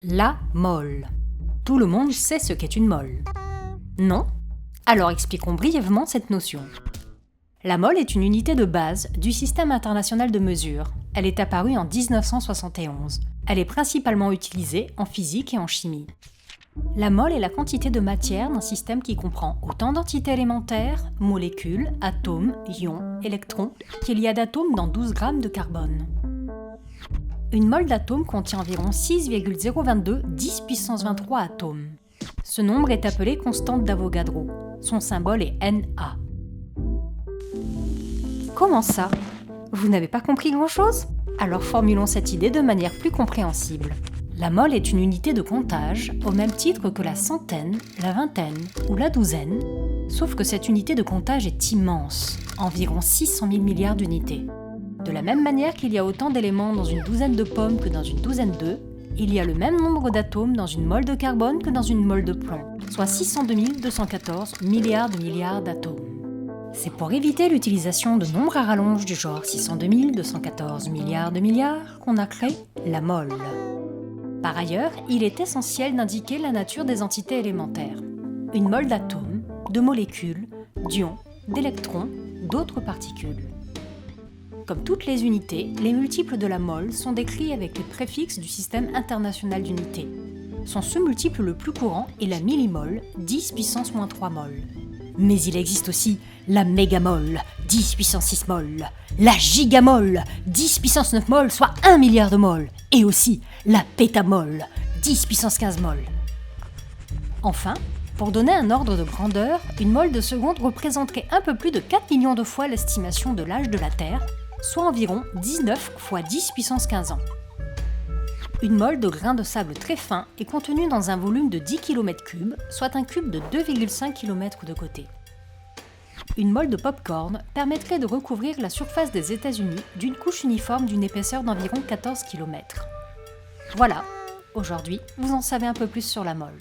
La mole. Tout le monde sait ce qu'est une mole. Non? Alors expliquons brièvement cette notion. La mole est une unité de base du système international de mesure. Elle est apparue en 1971. Elle est principalement utilisée en physique et en chimie. La mole est la quantité de matière d'un système qui comprend autant d'entités élémentaires, molécules, atomes, ions, électrons, qu'il y a d'atomes dans 12 grammes de carbone. Une mole d'atome contient environ 6,022 10 puissance 23 atomes. Ce nombre est appelé constante d'Avogadro. Son symbole est Na. Comment ça? Vous n'avez pas compris grand-chose? Alors formulons cette idée de manière plus compréhensible. La mole est une unité de comptage au même titre que la centaine, la vingtaine ou la douzaine, sauf que cette unité de comptage est immense, environ 600 000 milliards d'unités. De la même manière qu'il y a autant d'éléments dans une douzaine de pommes que dans une douzaine d'œufs, il y a le même nombre d'atomes dans une mole de carbone que dans une mole de plomb, soit 602 214 milliards d'atomes. C'est pour éviter l'utilisation de nombres à rallonge du genre 602 214 milliards qu'on a créé la mole. Par ailleurs, il est essentiel d'indiquer la nature des entités élémentaires. Une mole d'atomes, de molécules, d'ions, d'électrons, d'autres particules. Comme toutes les unités, les multiples de la mole sont décrits avec les préfixes du système international d'unités. Son sous-multiple le plus courant est la millimole, 10 puissance moins 3 mol. Mais il existe aussi la mégamole, 10 puissance 6 mol, la gigamole, 10 puissance 9 mol, soit 1 milliard de mol, et aussi la pétamole, 10 puissance 15 mol. Enfin, pour donner un ordre de grandeur, une mole de seconde représenterait un peu plus de 4 millions de fois l'estimation de l'âge de la Terre, soit environ 19 fois 10 puissance 15 ans. Une mole de grain de sable très fin est contenue dans un volume de 10 km3, soit un cube de 2,5 km de côté. Une mole de pop-corn permettrait de recouvrir la surface des États-Unis d'une couche uniforme d'une épaisseur d'environ 14 km. Voilà, aujourd'hui, vous en savez un peu plus sur la mole.